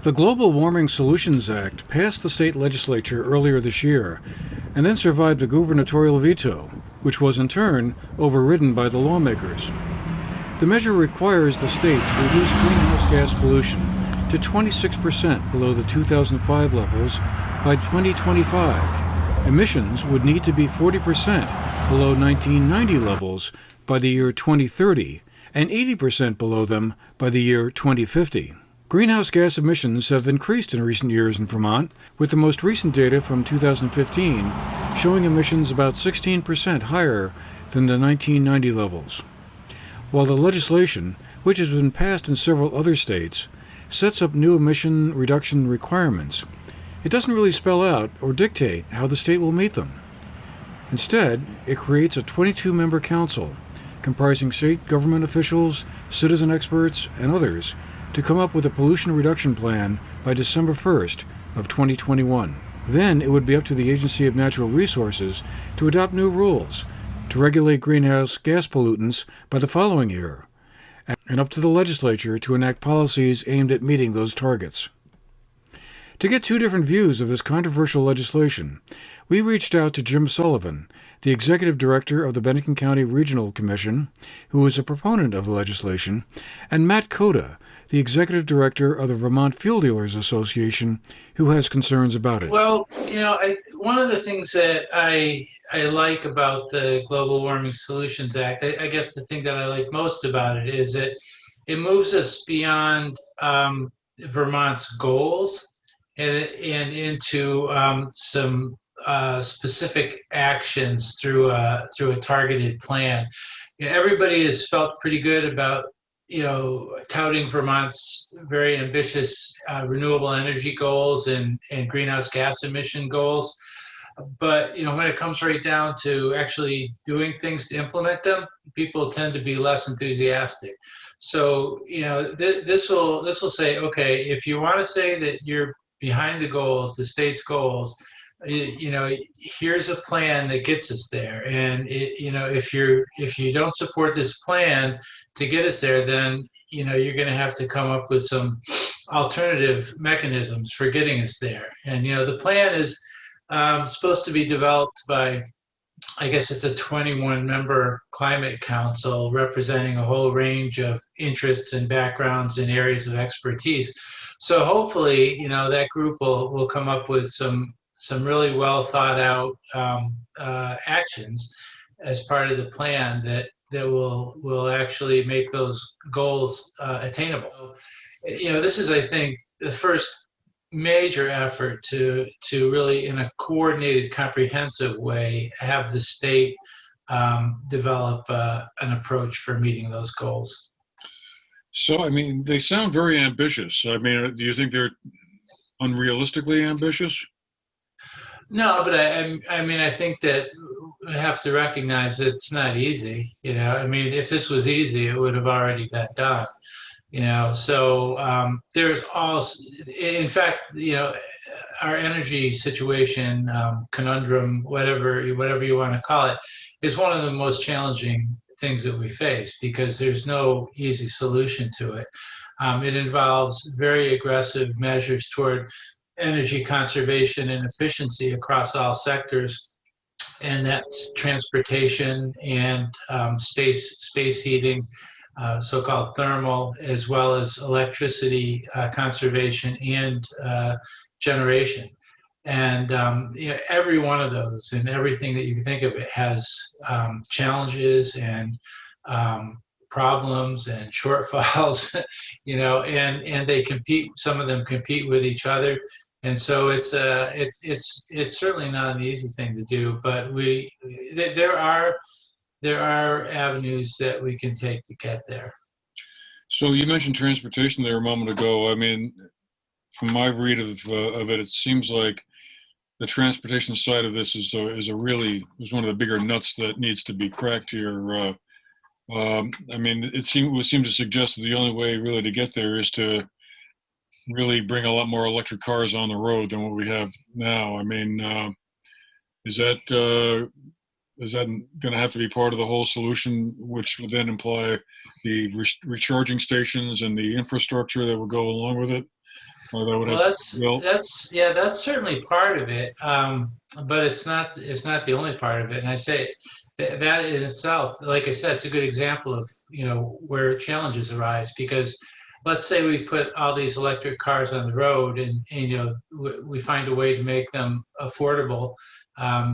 The Global Warming Solutions Act passed the state legislature earlier this year and then survived a gubernatorial veto, which was in turn overridden by the lawmakers. The measure requires the state to reduce greenhouse gas pollution to 26% below the 2005 levels by 2025. Emissions would need to be 40% below 1990 levels by the year 2030 and 80% below them by the year 2050. Greenhouse gas emissions have increased in recent years in Vermont, with the most recent data from 2015 showing emissions about 16% higher than the 1990 levels. While the legislation, which has been passed in several other states, sets up new emission reduction requirements, it doesn't really spell out or dictate how the state will meet them. Instead, it creates a 22-member council comprising state government officials, citizen experts, and others to come up with a pollution reduction plan by December 1st of 2021. Then it would be up to the Agency of Natural Resources to adopt new rules to regulate greenhouse gas pollutants by the following year, and up to the legislature to enact policies aimed at meeting those targets. To get two different views of this controversial legislation, we reached out to Jim Sullivan, the executive director of the Bennington County Regional Commission, who is a proponent of the legislation, and Matt Cota, the executive director of the Vermont Fuel Dealers Association, who has concerns about it. Well, one of the things that I like about the Global Warming Solutions Act, I guess the thing that I like most about it is that it moves us beyond Vermont's goals and into some specific actions through a targeted plan. Everybody has felt pretty good about touting Vermont's very ambitious renewable energy goals and greenhouse gas emission goals. But, when it comes right down to actually doing things to implement them, people tend to be less enthusiastic. So, this will say, okay, if you want to say that you're behind the goals, the state's goals, here's a plan that gets us there. And if you don't support this plan to get us there, then you're going to have to come up with some alternative mechanisms for getting us there. And the plan is supposed to be developed by, I guess it's a 21-member climate council representing a whole range of interests and backgrounds and areas of expertise. So hopefully, that group will come up with some really well thought out actions as part of the plan that will actually make those goals attainable. This is, I think, the first major effort to really, in a coordinated, comprehensive way, have the state develop an approach for meeting those goals. So, they sound very ambitious. Do you think they're unrealistically ambitious? No, but I think that we have to recognize that it's not easy. If this was easy, it would have already been done. So there's also, in fact, our energy situation, conundrum, whatever you want to call it, is one of the most challenging things that we face because there's no easy solution to it. It involves very aggressive measures toward energy conservation and efficiency across all sectors, and that's transportation and space heating, so-called thermal, as well as electricity conservation and generation. And every one of those and everything that you can think of, it has challenges and problems and shortfalls, and they compete. Some of them compete with each other. And so it's certainly not an easy thing to do, but there are avenues that we can take to get there. So you mentioned transportation there a moment ago. From my read of it, it seems like the transportation side of this is one of the bigger nuts that needs to be cracked here. It would seem to suggest that the only way really to get there is to really bring a lot more electric cars on the road than what we have now. Is that going to have to be part of the whole solution, which would then imply the recharging stations and the infrastructure that would go along with it? That would Well, have to, well, that's certainly part of it, but it's not the only part of it. And I say that in itself, like I said, it's a good example of where challenges arise because let's say we put all these electric cars on the road and we find a way to make them affordable,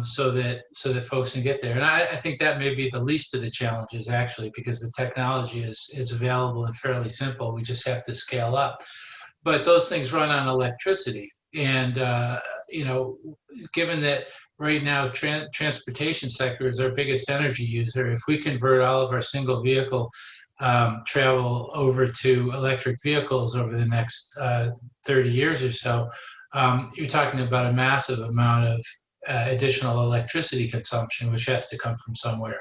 so that folks can get there. And I think that may be the least of the challenges actually because the technology is available and fairly simple. We just have to scale up. But those things run on electricity. And, given that right now transportation sector is our biggest energy user, if we convert all of our single vehicle travel over to electric vehicles over the next 30 years or so, you're talking about a massive amount of additional electricity consumption, which has to come from somewhere.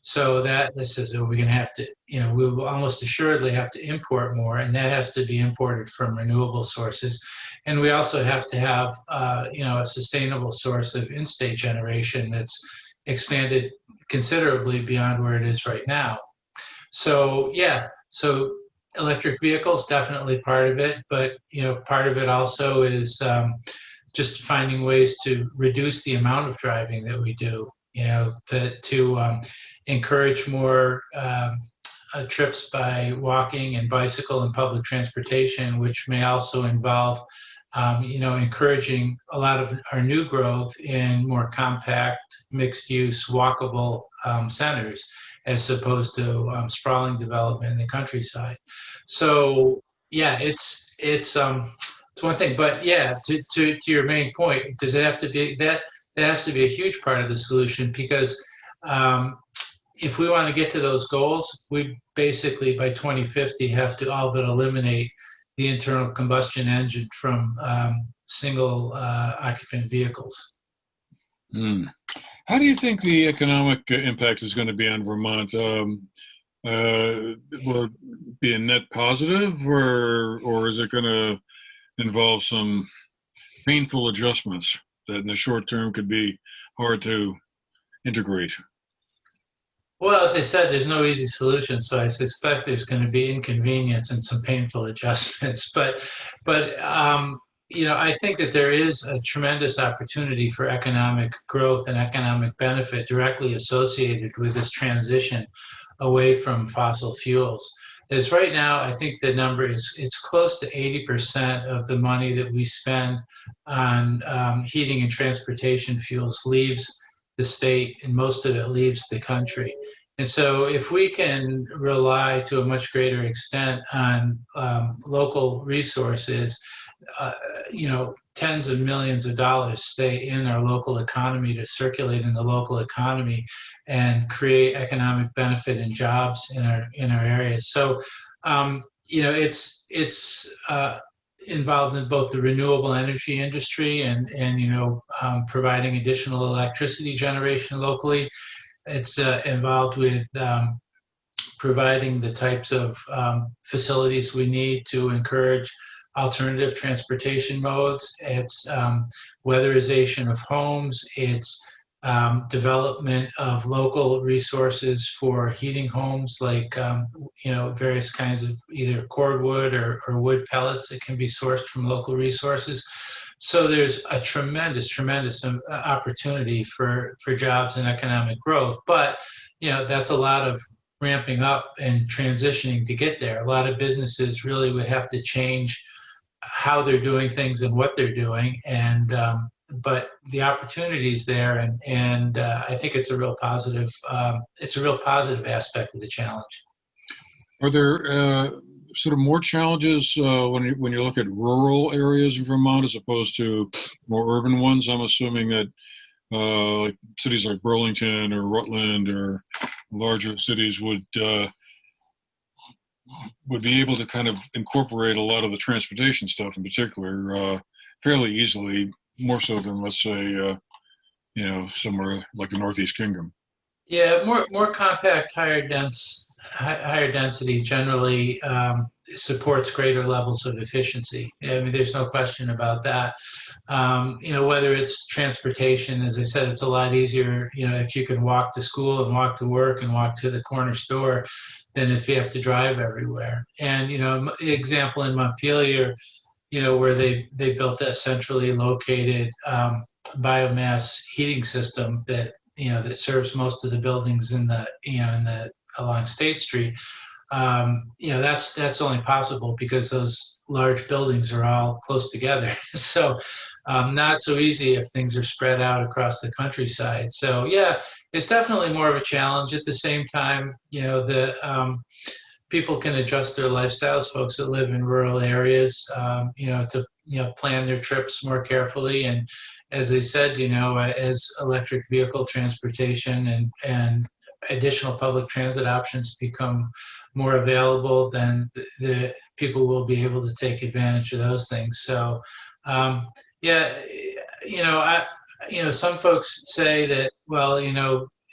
So this is we're going to have to, we will almost assuredly have to import more, and that has to be imported from renewable sources. And we also have to have, a sustainable source of in-state generation that's expanded considerably beyond where it is right now. So so electric vehicles definitely part of it, but part of it also is just finding ways to reduce the amount of driving that we do. To encourage more trips by walking and bicycle and public transportation, which may also involve, encouraging a lot of our new growth in more compact, mixed-use, walkable centers, as opposed to sprawling development in the countryside. So, it's one thing. But to your main point, does it have to be that? It has to be a huge part of the solution because if we want to get to those goals, we basically by 2050 have to all but eliminate the internal combustion engine from single occupant vehicles. How do you think the economic impact is going to be on Vermont? Will it be a net positive, or is it going to involve some painful adjustments that in the short term could be hard to integrate? Well, as I said, there's no easy solution, so I suspect there's going to be inconvenience and some painful adjustments. But I think that there is a tremendous opportunity for economic growth and economic benefit directly associated with this transition away from fossil fuels. As right now, I think the number it's close to 80% of the money that we spend on heating and transportation fuels leaves the state, and most of it leaves the country. And so if we can rely to a much greater extent on local resources, tens of millions of dollars stay in our local economy to circulate in the local economy and create economic benefit and jobs in our areas. So, it's involved in both the renewable energy industry and providing additional electricity generation locally. It's involved with providing the types of facilities we need to encourage alternative transportation modes. It's weatherization of homes. It's development of local resources for heating homes, like various kinds of either cordwood or wood pellets that can be sourced from local resources. So there's a tremendous opportunity for jobs and economic growth. But that's a lot of ramping up and transitioning to get there. A lot of businesses really would have to change how they're doing things and what they're doing, and but the opportunity's there, and I think it's a real positive. It's a real positive aspect of the challenge. Are there sort of more challenges when you look at rural areas of Vermont as opposed to more urban ones? I'm assuming that like cities like Burlington or Rutland or larger cities would be able to kind of incorporate a lot of the transportation stuff in particular fairly easily, more so than, let's say, somewhere like the Northeast Kingdom. Yeah, more compact, higher density generally supports greater levels of efficiency. I mean, there's no question about that. Whether it's transportation, as I said, it's a lot easier, if you can walk to school and walk to work and walk to the corner store than if you have to drive everywhere. And, example in Montpelier, where they built that centrally located biomass heating system that that serves most of the buildings in the along State Street. That's only possible because those large buildings are all close together. So not so easy if things are spread out across the countryside. So yeah, it's definitely more of a challenge. At the same time, the people can adjust their lifestyles. Folks that live in rural areas, to plan their trips more carefully. And as I said, as electric vehicle transportation and additional public transit options become more available, then the people will be able to take advantage of those things. So, yeah, some folks say that, well,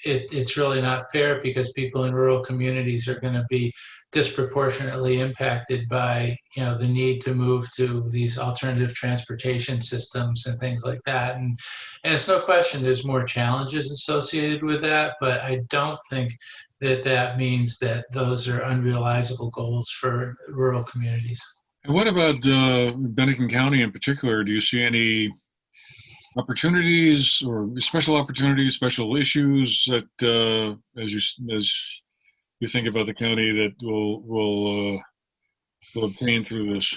it's really not fair because people in rural communities are going to be disproportionately impacted by the need to move to these alternative transportation systems and things like that. And it's no question there's more challenges associated with that, but I don't think that means that those are unrealizable goals for rural communities. And what about Bennington County in particular? Do you see any opportunities or special opportunities, special issues that, as you think about the county, that will obtain through this?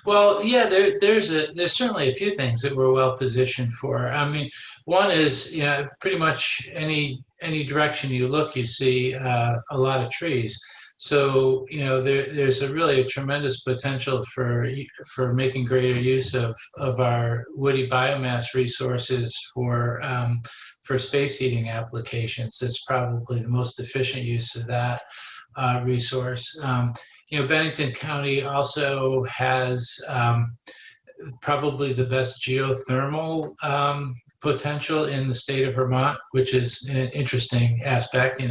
Well, yeah, there's certainly a few things that we're well positioned for. I mean, one is pretty much any direction you look, you see a lot of trees. So there's a tremendous potential for making greater use of our woody biomass resources for space heating applications. It's probably the most efficient use of that resource. Bennington County also has probably the best geothermal potential in the state of Vermont, which is an interesting aspect.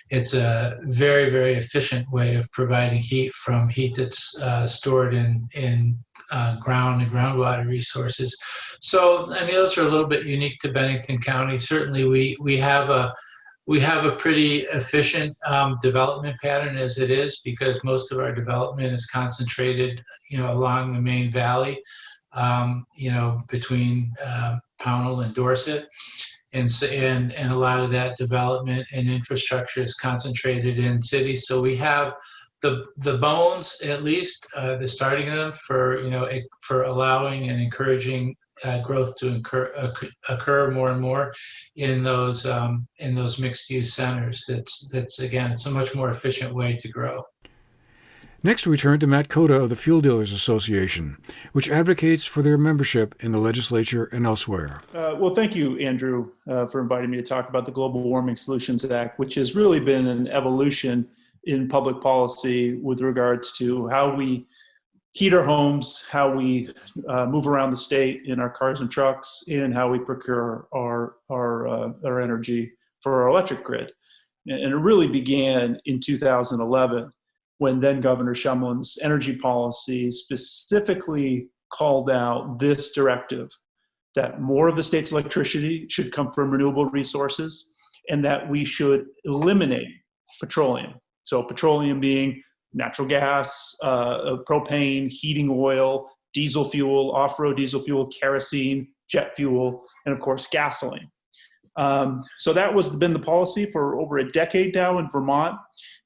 It's a very, very efficient way of providing heat from heat that's stored in ground and groundwater resources. So, I mean, those are a little bit unique to Bennington County. Certainly, we have a pretty efficient development pattern as it is, because most of our development is concentrated, along the main valley, between Pownell and Dorset. And a lot of that development and infrastructure is concentrated in cities. So we have the bones, at least, the starting of them for allowing and encouraging growth to occur more and more in those mixed-use centers. That's again, it's a much more efficient way to grow. Next, we turn to Matt Cota of the Fuel Dealers Association, which advocates for their membership in the legislature and elsewhere. Well, thank you, Andrew, for inviting me to talk about the Global Warming Solutions Act, which has really been an evolution in public policy with regards to how we heat our homes, how we move around the state in our cars and trucks, and how we procure our energy for our electric grid. And it really began in 2011, when then Governor Shumlin's energy policy specifically called out this directive, that more of the state's electricity should come from renewable resources, and that we should eliminate petroleum. So petroleum being natural gas, propane, heating oil, diesel fuel, off-road diesel fuel, kerosene, jet fuel, and of course gasoline. So that was been the policy for over a decade now in Vermont.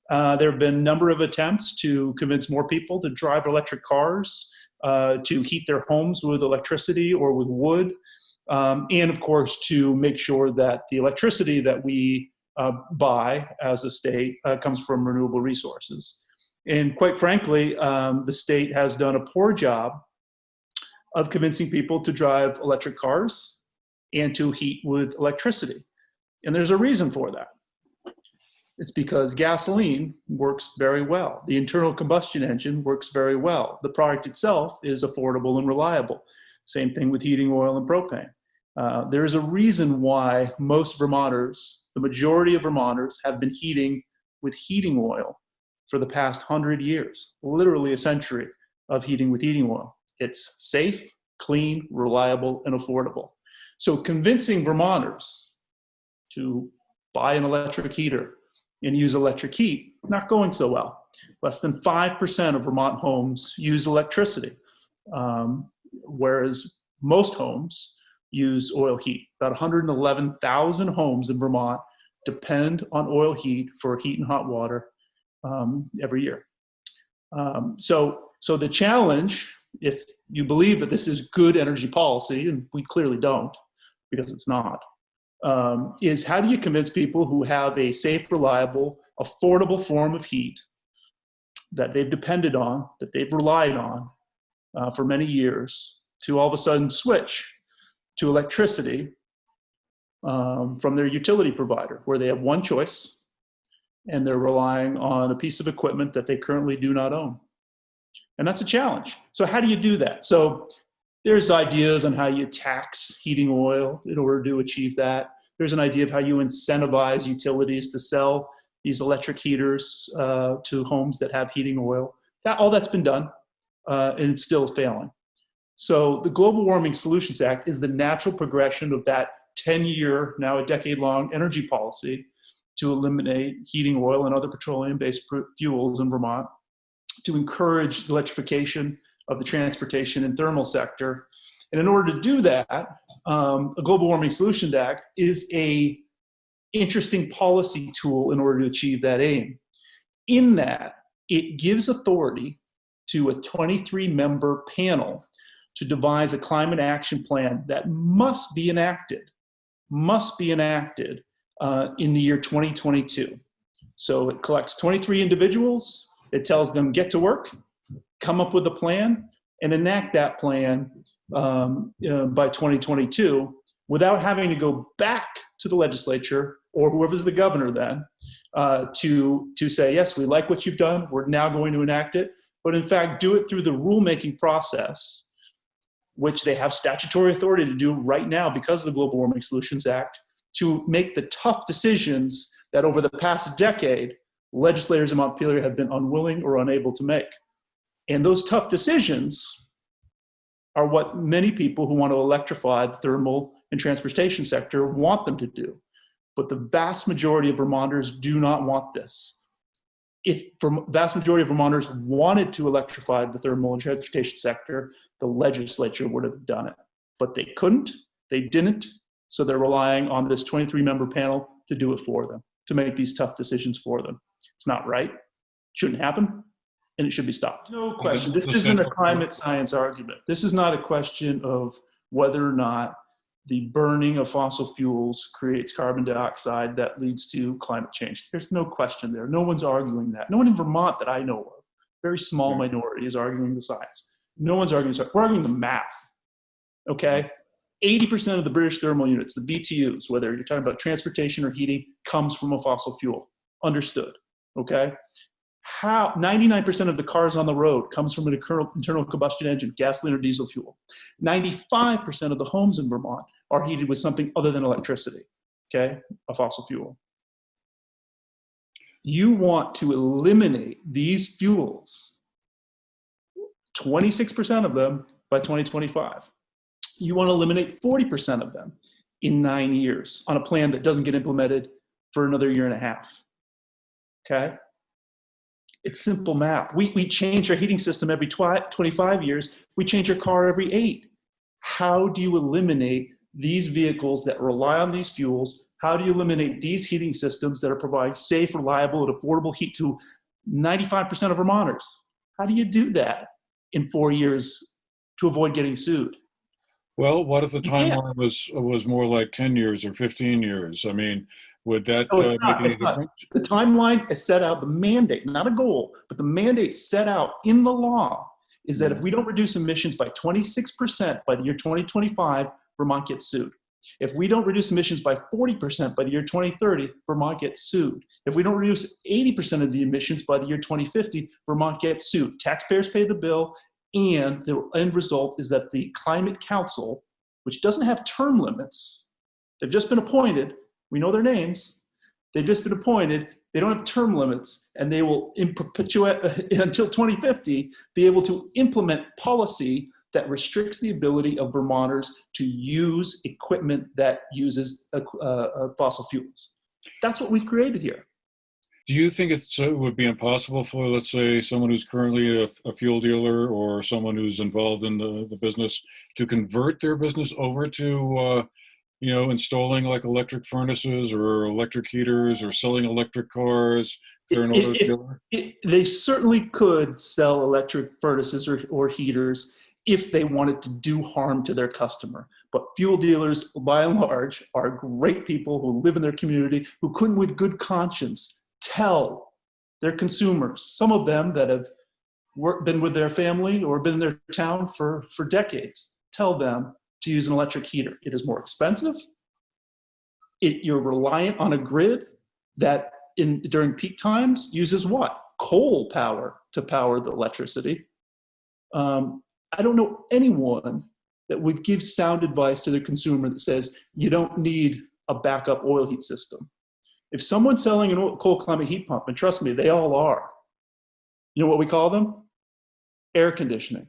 There have been a number of attempts to convince more people to drive electric cars, to heat their homes with electricity or with wood, and of course to make sure that the electricity that we buy as a state comes from renewable resources. And quite frankly, the state has done a poor job of convincing people to drive electric cars and to heat with electricity. And there's a reason for that. It's because gasoline works very well. The internal combustion engine works very well. The product itself is affordable and reliable. Same thing with heating oil and propane. There is a reason why most Vermonters, the majority of Vermonters, have been heating with heating oil for the past 100 years, literally a century of heating with heating oil. It's safe, clean, reliable, and affordable. So convincing Vermonters to buy an electric heater and use electric heat, not going so well. Less than 5% of Vermont homes use electricity. whereas most homes use oil heat. About 111,000 homes in Vermont depend on oil heat for heat and hot water every year. So the challenge, if you believe that this is good energy policy, and we clearly don't, because it's not, is how do you convince people who have a safe, reliable, affordable form of heat that they've depended on, that they've relied on for many years, to all of a sudden switch to electricity from their utility provider, where they have one choice and they're relying on a piece of equipment that they currently do not own. And that's a challenge. So how do you do that? So there's ideas on how you tax heating oil in order to achieve that. There's an idea of how you incentivize utilities to sell these electric heaters to homes that have heating oil. All that's been done, and it still is failing. So the Global Warming Solutions Act is the natural progression of that 10-year, now a decade-long energy policy to eliminate heating oil and other petroleum-based fuels in Vermont, to encourage electrification of the transportation and thermal sector. And in order to do that, a Global Warming Solutions Act is a interesting policy tool in order to achieve that aim. In that, it gives authority to a 23-member panel to devise a climate action plan that must be enacted in the year 2022. So it collects 23 individuals, it tells them get to work, come up with a plan, and enact that plan by 2022 without having to go back to the legislature or whoever's the governor then to say, yes, we like what you've done, we're now going to enact it, but in fact do it through the rulemaking process, which they have statutory authority to do right now because of the Global Warming Solutions Act, to make the tough decisions that over the past decade, legislators in Montpelier have been unwilling or unable to make. And those tough decisions are what many people who want to electrify the thermal and transportation sector want them to do. But the vast majority of Vermonters do not want this. If the vast majority of Vermonters wanted to electrify the thermal and transportation sector, the legislature would have done it. But they couldn't, they didn't, so they're relying on this 23-member panel to do it for them, to make these tough decisions for them. It's not right, shouldn't happen, and it should be stopped. No question. This isn't a climate science argument. This is not a question of whether or not the burning of fossil fuels creates carbon dioxide that leads to climate change. There's no question there. No one's arguing that. No one in Vermont that I know of, very small minority, is arguing the science. No one's arguing the science. We're arguing the math, okay? 80% of the British thermal units, the BTUs, whether you're talking about transportation or heating, comes from a fossil fuel. Understood, okay? 99% of the cars on the road comes from an internal combustion engine, gasoline or diesel fuel. 95% of the homes in Vermont are heated with something other than electricity, okay? A fossil fuel. You want to eliminate these fuels, 26% of them by 2025. You want to eliminate 40% of them in 9 years on a plan that doesn't get implemented for another year and a half, okay? It's simple math. We change our heating system every 25 years. We change our car every 8. How do you eliminate these vehicles that rely on these fuels? How do you eliminate these heating systems that are providing safe, reliable, and affordable heat to 95% of Vermonters? How do you do that in 4 years to avoid getting sued? Well, what if the timeline was more like 10 years or 15 years? I mean, would that make any difference? The timeline is set out, the mandate, not a goal, but the mandate set out in the law is that if we don't reduce emissions by 26% by the year 2025, Vermont gets sued. If we don't reduce emissions by 40% by the year 2030, Vermont gets sued. If we don't reduce 80% of the emissions by the year 2050, Vermont gets sued. Taxpayers pay the bill, and the end result is that the Climate Council, which doesn't have term limits, they've just been appointed, we know their names, they've just been appointed, they don't have term limits, and they will in perpetuate until 2050 be able to implement policy that restricts the ability of Vermonters to use equipment that uses fossil fuels. That's what we've created here. Do you think it would be impossible for, let's say, someone who's currently a fuel dealer or someone who's involved in the business to convert their business over to, installing like electric furnaces or electric heaters or selling electric cars if they're an auto dealer? They certainly could sell electric furnaces or heaters if they wanted to do harm to their customer. But fuel dealers, by and large, are great people who live in their community, who couldn't with good conscience tell their consumers, some of them that have been with their family or been in their town for decades, tell them to use an electric heater. It is more expensive. You're reliant on a grid that during peak times uses what? Coal power to power the electricity. I don't know anyone that would give sound advice to their consumer that says you don't need a backup oil heat system. If someone's selling a cold climate heat pump, and trust me, they all are, you know what we call them? Air conditioning.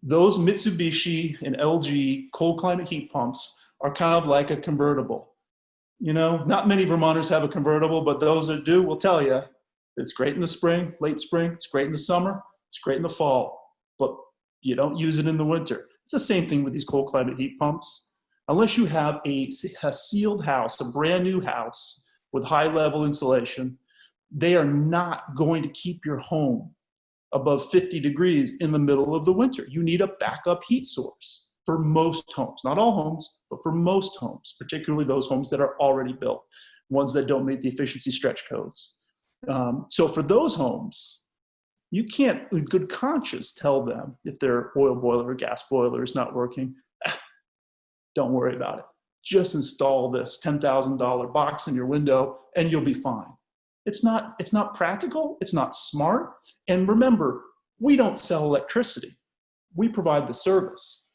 Those Mitsubishi and LG cold climate heat pumps are kind of like a convertible. Not many Vermonters have a convertible, but those that do will tell you it's great in the spring, late spring, it's great in the summer, it's great in the fall, but you don't use it in the winter. It's the same thing with these cold climate heat pumps. Unless you have a sealed house, a brand new house with high level insulation, they are not going to keep your home above 50 degrees in the middle of the winter. You need a backup heat source for most homes, not all homes, but for most homes, particularly those homes that are already built, ones that don't meet the efficiency stretch codes. So for those homes, you can't, with good conscience, tell them if their oil boiler or gas boiler is not working. Don't worry about it. Just install this $10,000 box in your window and you'll be fine. It's not practical. It's not smart. And remember, we don't sell electricity. We provide the service.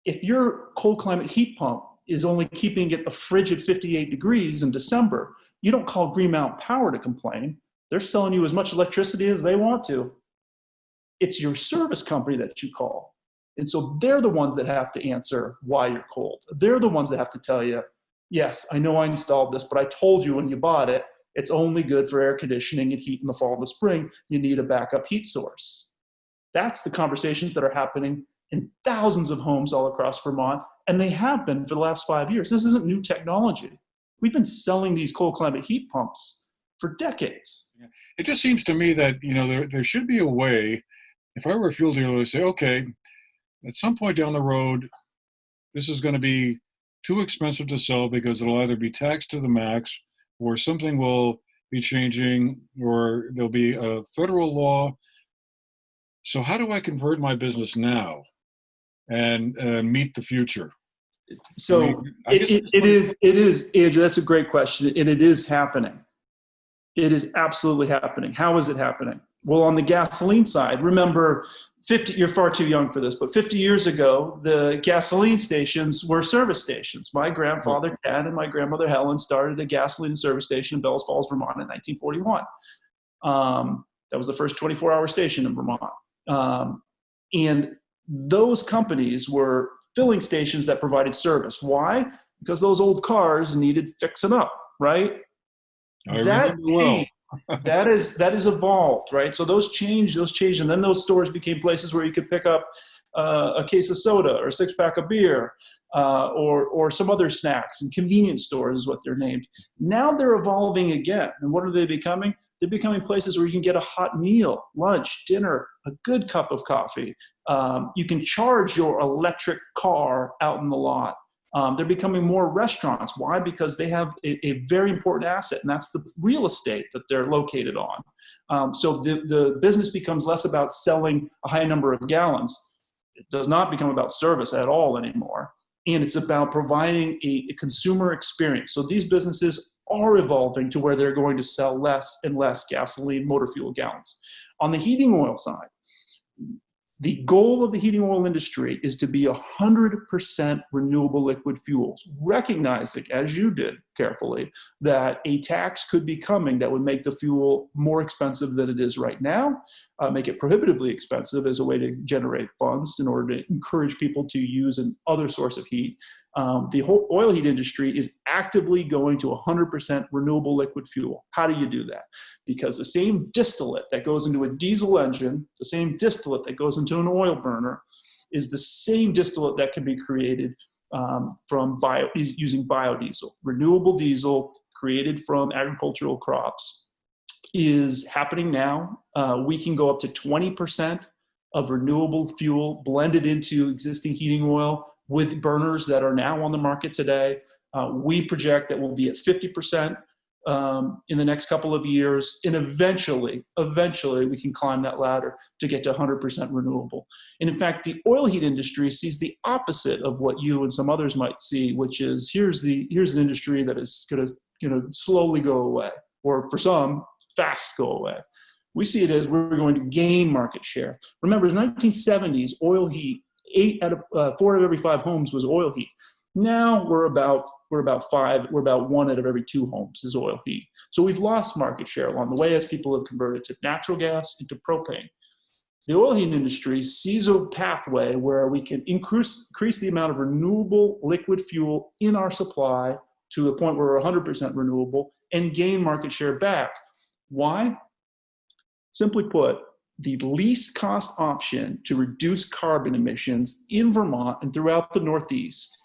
If your cold climate heat pump is only keeping it a frigid 58 degrees in December, you don't call Green Mountain Power to complain. They're selling you as much electricity as they want to. It's your service company that you call. And so they're the ones that have to answer why you're cold. They're the ones that have to tell you, yes, I know I installed this, but I told you when you bought it, it's only good for air conditioning and heat in the fall and the spring. You need a backup heat source. That's the conversations that are happening in thousands of homes all across Vermont, and they have been for the last 5 years. This isn't new technology. We've been selling these cold climate heat pumps for decades. It just seems to me that, there should be a way, if I were a fuel dealer, to say, okay, at some point down the road, this is going to be too expensive to sell because it'll either be taxed to the max or something will be changing or there'll be a federal law. So how do I convert my business now and meet the future? So it is, Andrew, that's a great question. And it is happening. It is absolutely happening. How is it happening? Well, on the gasoline side, remember, you're far too young for this, but 50 years ago, the gasoline stations were service stations. My grandfather, Ken, and my grandmother, Helen, started a gasoline service station in Bells Falls, Vermont in 1941. That was the first 24-hour station in Vermont. And those companies were filling stations that provided service. Why? Because those old cars needed fixing up, right? I remember well. that is evolved, right? So those changed, and then those stores became places where you could pick up a case of soda or a 6-pack of beer or some other snacks, and convenience stores is what they're named. Now they're evolving again. And what are they becoming? They're becoming places where you can get a hot meal, lunch, dinner, a good cup of coffee. You can charge your electric car out in the lot. They're becoming more restaurants. Why? Because they have a very important asset, and that's the real estate that they're located on. So the business becomes less about selling a high number of gallons. It does not become about service at all anymore. And it's about providing a consumer experience. So these businesses are evolving to where they're going to sell less and less gasoline motor fuel gallons. On the heating oil side, the goal of the heating oil industry is to be 100% renewable liquid fuels, recognizing, as you did carefully, that a tax could be coming that would make the fuel more expensive than it is right now, make it prohibitively expensive as a way to generate funds in order to encourage people to use another source of heat. The whole oil heat industry is actively going to 100% renewable liquid fuel. How do you do that? Because the same distillate that goes into a diesel engine, the same distillate that goes into an oil burner, is the same distillate that can be created using biodiesel. Renewable diesel created from agricultural crops is happening now. We can go up to 20% of renewable fuel blended into existing heating oil with burners that are now on the market today. We project that we'll be at 50% in the next couple of years, and eventually we can climb that ladder to get to 100% renewable. And in fact, the oil heat industry sees the opposite of what you and some others might see, which is here's an industry that is going to slowly go away, or for some, fast go away. We see it as we're going to gain market share. Remember, in the 1970s, oil heat, 4 out of every 5 homes was oil heat. Now we're about 1 out of every 2 homes is oil heat. So we've lost market share along the way as people have converted to natural gas into propane. The oil heat industry sees a pathway where we can increase the amount of renewable liquid fuel in our supply to a point where we're 100% renewable and gain market share back. Why? Simply put, the least cost option to reduce carbon emissions in Vermont and throughout the Northeast,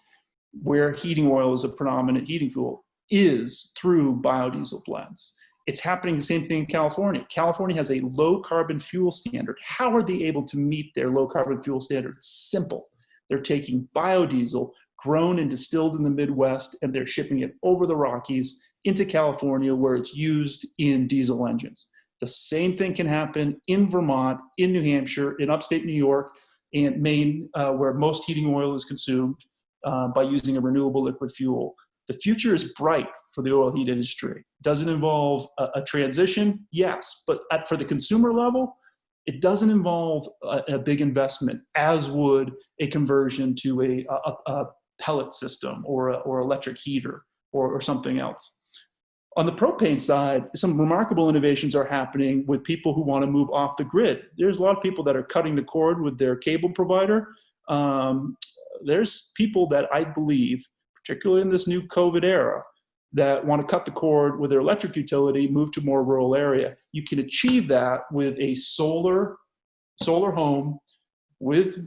where heating oil is a predominant heating fuel, is through biodiesel blends. It's happening the same thing in California. California has a low carbon fuel standard. How are they able to meet their low carbon fuel standard? Simple. They're taking biodiesel grown and distilled in the Midwest, and they're shipping it over the Rockies into California, where it's used in diesel engines. The same thing can happen in Vermont, in New Hampshire, in upstate New York, and Maine, where most heating oil is consumed by using a renewable liquid fuel. The future is bright for the oil heat industry. Does it involve a transition? Yes, but for the consumer level, it doesn't involve a big investment, as would a conversion to a pellet system or electric heater or something else. On the propane side, some remarkable innovations are happening with people who want to move off the grid. There's a lot of people that are cutting the cord with their cable provider. There's people that I believe, particularly in this new COVID era, that want to cut the cord with their electric utility, move to a more rural area. You can achieve that with a solar home with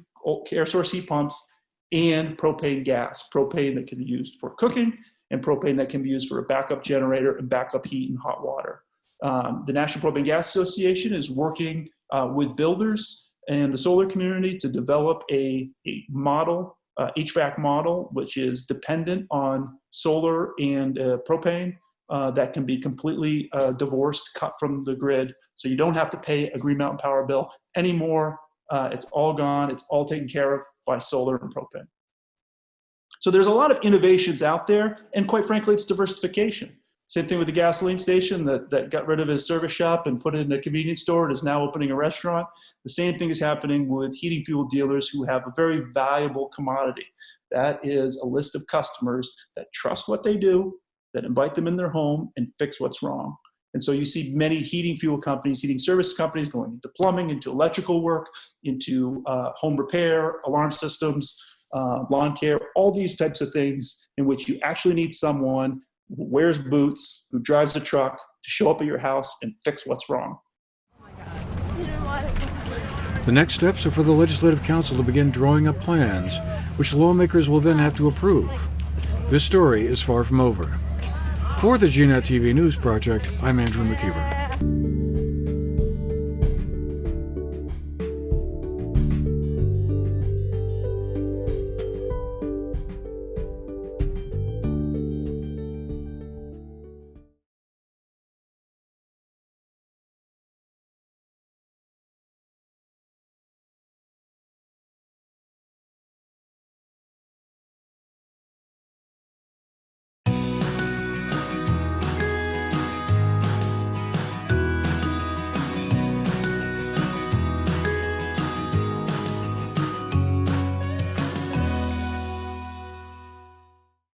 air source heat pumps and propane gas, propane that can be used for cooking and propane that can be used for a backup generator and backup heat and hot water. The National Propane Gas Association is working with builders and the solar community to develop a model, HVAC model, which is dependent on solar and propane that can be completely divorced, cut from the grid. So you don't have to pay a Green Mountain Power bill anymore. It's all gone. It's all taken care of by solar and propane. So there's a lot of innovations out there, and quite frankly, it's diversification. Same thing with the gasoline station that got rid of his service shop and put it in a convenience store and is now opening a restaurant. The same thing is happening with heating fuel dealers who have a very valuable commodity. That is a list of customers that trust what they do, that invite them in their home and fix what's wrong. And so you see many heating fuel companies, heating service companies going into plumbing, into electrical work, into home repair, alarm systems, lawn care, all these types of things in which you actually need someone who wears boots, who drives a truck to show up at your house and fix what's wrong. The next steps are for the Legislative Council to begin drawing up plans, which lawmakers will then have to approve. This story is far from over. For the GNAT-TV News Project, I'm Andrew McKeever.